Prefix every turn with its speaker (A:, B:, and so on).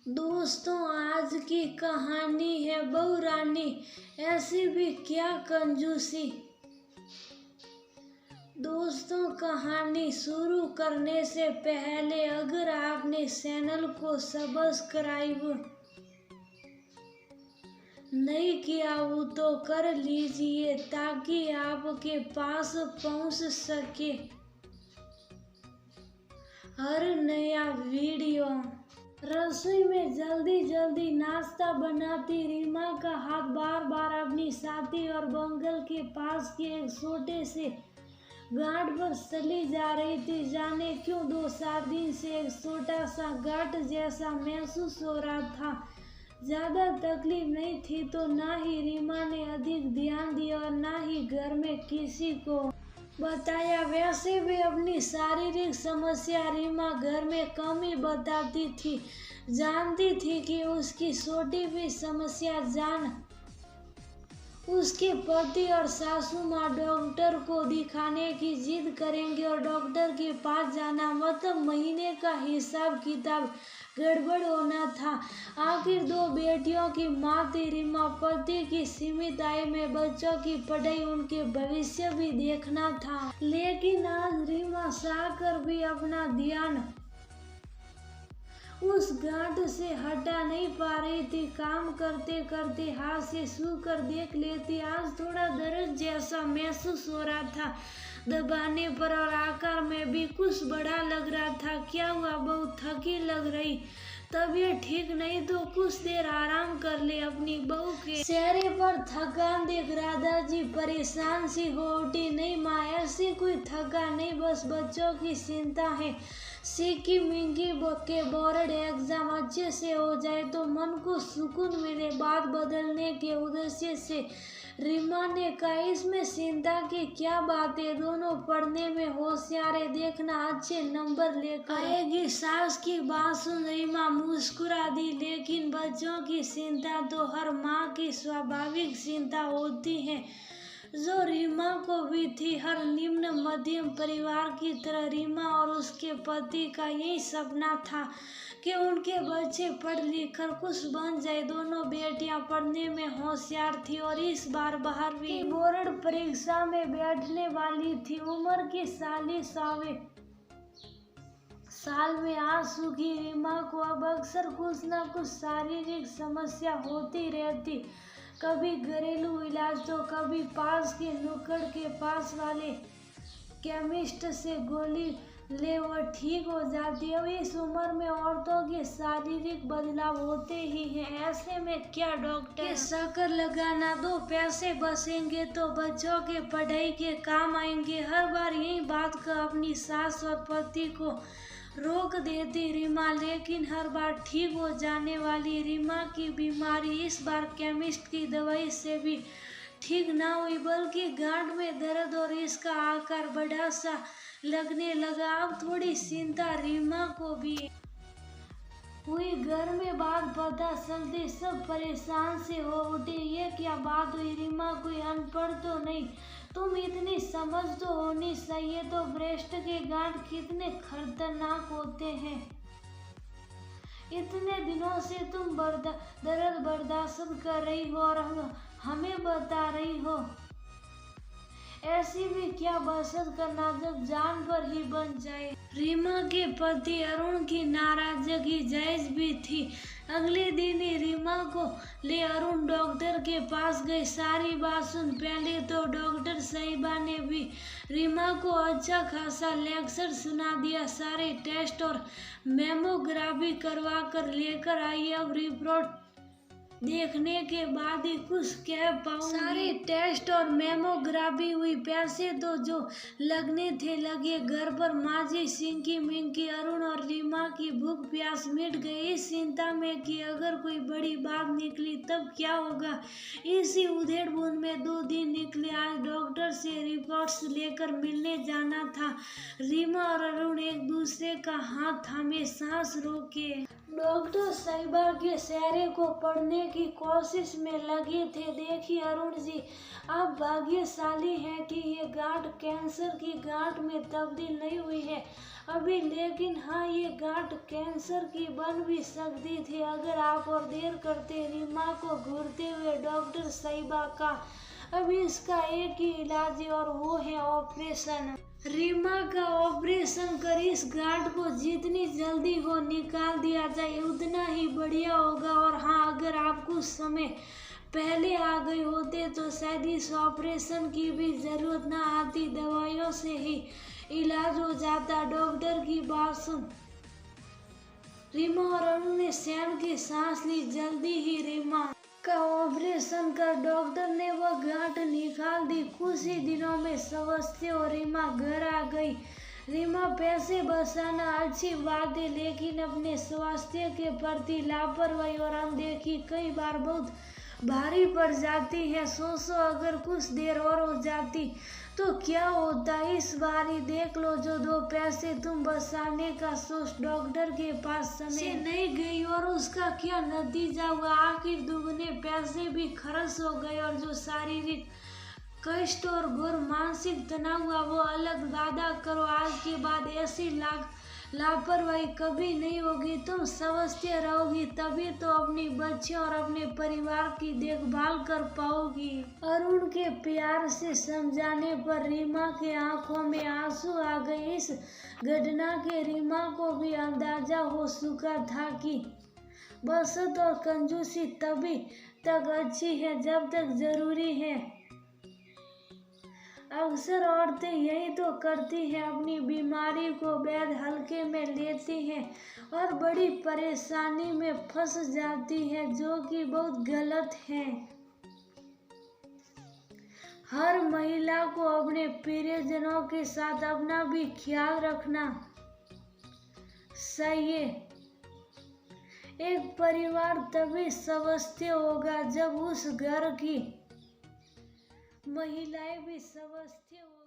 A: दोस्तों, आज की कहानी है बहू रानी, ऐसी भी क्या कंजूसी। दोस्तों, कहानी शुरू करने से पहले अगर आपने चैनल को सब्सक्राइब नहीं किया हो तो कर लीजिए ताकि आपके पास पहुंच सके हर नया वीडियो। रसोई में जल्दी जल्दी नाश्ता बनाती रीमा का हाथ बार बार अपनी साथी और बंगल के पास के एक छोटे से गांठ पर चली जा रही थी। जाने क्यों 2-4 दिन से एक छोटा सा गांठ जैसा महसूस हो रहा था। ज्यादा तकलीफ नहीं थी तो ना ही रीमा ने अधिक ध्यान दिया और ना ही घर में किसी को बताया। वैसे भी अपनी शारीरिक समस्या रीमा घर में कम ही बताती थी। जानती थी कि उसकी छोटी भी समस्या जान उसके पति और सासू माँ डॉक्टर को दिखाने की जिद करेंगे और डॉक्टर के पास जाना मतलब महीने का हिसाब किताब गड़बड़ होना था। आखिर 2 बेटियों की माँ थी रीमा। पति की सीमित आय में बच्चों की पढ़ाई, उनके भविष्य भी देखना था। लेकिन आज रीमा चाहकर भी अपना ध्यान उस गांठ से हटा नहीं पा रही थी। काम करते करते हाथ से छू कर देख लेती। आज थोड़ा दर्द जैसा महसूस हो रहा था। दबाने पर और आकार में भी कुछ बड़ा लग रहा था। क्या हुआ, बहुत थकी लग रही। तबीयत ठीक नहीं तो कुछ देर आराम कर ले। अपनी बहू के चेहरे पर थकान देख राधा जी परेशान सी हो उठी। नहीं माँ, ऐसी कोई थकान नहीं, बस बच्चों की चिंता है। सीखी मिंगी के बोर्ड एग्जाम अच्छे से हो जाए तो मन को सुकून मिले। बात बदलने के उद्देश्य से रीमा ने कहा, इसमें चिंता की क्या बात है, दोनों पढ़ने में होशियार है, देखना अच्छे नंबर लेकर आएगी। सास की बात सुन रीमा मुस्कुरा दी। लेकिन बच्चों की चिंता तो हर माँ की स्वाभाविक चिंता होती है, जो रीमा को भी थी। हर निम्न मध्यम परिवार की तरह रीमा और उसके पति का यही सपना था कि उनके बच्चे पढ़ लिख कर कुछ बन जाए। दोनों बेटियां पढ़ने में होशियार थी और इस बार 12वीं बोर्ड परीक्षा में बैठने वाली थी। उम्र की 40वें साल में आ चुकी रीमा को अब अक्सर कुछ न कुछ शारीरिक समस्या होती रहती। कभी घरेलू इलाज तो कभी पास के नुक्कड़ के पास वाले केमिस्ट से गोली ले वो ठीक हो जाती है। इस उम्र में औरतों के शारीरिक बदलाव होते ही हैं। ऐसे में क्या डॉक्टर के चक्कर लगाना, 2 पैसे बचेंगे तो बच्चों के पढ़ाई के काम आएंगे। हर बार यही बात कर अपनी सास और पति को रोक देती रीमा। लेकिन हर बार ठीक हो जाने वाली रीमा की बीमारी इस बार केमिस्ट की दवाई से भी ठीक ना हुई, बल्कि गांठ में दर्द और इसका आकार बड़ा सा लगने लगा। अब थोड़ी चिंता रीमा को भी हुई। घर में बात पता चलती सब परेशान से हो उठे। ये क्या बात हुई रीमा, कोई अनपढ़ तो नहीं, तुम इतनी समझ तो होनी चाहिए। तो ब्रेस्ट के गांठ कितने खतरनाक होते हैं, इतने दिनों से तुम दर्द बर्दाश्त कर रही हो और हमें बता रही हो। ऐसी भी क्या बचत करना जब जान पर ही बन जाए। रीमा के पति अरुण की नाराजगी जायज भी थी। अगले दिन ही रीमा को ले अरुण डॉक्टर के पास गए। सारी बात सुन पहले तो डॉक्टर साहिबा ने भी रीमा को अच्छा खासा लेक्चर सुना दिया। सारे टेस्ट और मेमोग्राफी करवा कर लेकर आई। अब रिपोर्ट देखने के बाद ही कुछ कह पाऊंगी। सारे टेस्ट और मेमोग्राफी हुई, पैसे तो जो लगने थे लगे। घर पर माजी सिंकी मिंकी अरुण और रीमा की भूख प्यास मिट गई। इस चिंता में कि अगर कोई बड़ी बात निकली तब क्या होगा, इसी उधेड़ बुन में 2 दिन निकले। आज डॉक्टर से रिपोर्ट्स लेकर मिलने जाना था। रीमा और अरुण एक दूसरे का हाथ थामे सांस रोके डॉक्टर साहिबा के चेहरे को पढ़ने की कोशिश में लगे थे। देखिए अरुण जी, आप भाग्यशाली हैं कि ये गांठ कैंसर की गांठ में तब्दील नहीं हुई है अभी, लेकिन हाँ, ये गांठ कैंसर की बन भी सकती थी अगर आप और देर करते। रीमा को घूरते हुए डॉक्टर साहिबा का, अभी इसका एक ही इलाज है और वो है ऑपरेशन। रीमा का ऑपरेशन कर इस गांठ को जितनी जल्दी हो निकाल दिया जाए उतना ही बढ़िया होगा। और हाँ, अगर आप कुछ समय पहले आ गए होते तो शायद इस ऑपरेशन की भी जरूरत ना आती, दवाइयों से ही इलाज हो जाता। डॉक्टर की बात सुन रीमा और अरुण ने चैन की सांस ली। जल्दी ही रीमा का ऑपरेशन कर डॉक्टर ने वह गांठ निकाल दी। कुछ ही दिनों में स्वस्थ और रीमा घर आ गई। रीमा पैसे बचाना अच्छी बात है, लेकिन अपने स्वास्थ्य के प्रति लापरवाही और अनदेखी कई बार बहुत भारी पड़ जाती है। सोचो अगर कुछ देर और हो जाती तो क्या होता। इस बार ही देख लो, जो 2 पैसे तुम बचाने का सोच डॉक्टर के पास समय नहीं गई और उसका क्या नतीजा हुआ। आखिर दुगने पैसे भी खर्च हो गए और जो शारीरिक कष्ट और घोर मानसिक तनाव हुआ वो अलग। वादा करो आज के बाद ऐसी लापरवाही कभी नहीं होगी। तुम स्वस्थ रहोगी तभी तो अपनी बच्चियों और अपने परिवार की देखभाल कर पाओगी। अरुण के प्यार से समझाने पर रीमा के आंखों में आंसू आ गए। इस घटना के रीमा को भी अंदाजा हो चुका था कि बचत और कंजूसी तभी तक अच्छी है जब तक जरूरी है। अक्सर औरतें यही तो करती हैं, अपनी बीमारी को बेहद हल्के में लेती हैं और बड़ी परेशानी में फंस जाती हैं, जो कि बहुत गलत है। हर महिला को अपने प्रियजनों के साथ अपना भी ख्याल रखना चाहिए। एक परिवार तभी स्वस्थ होगा जब उस घर की महिलाएं भी स्वस्थ हो।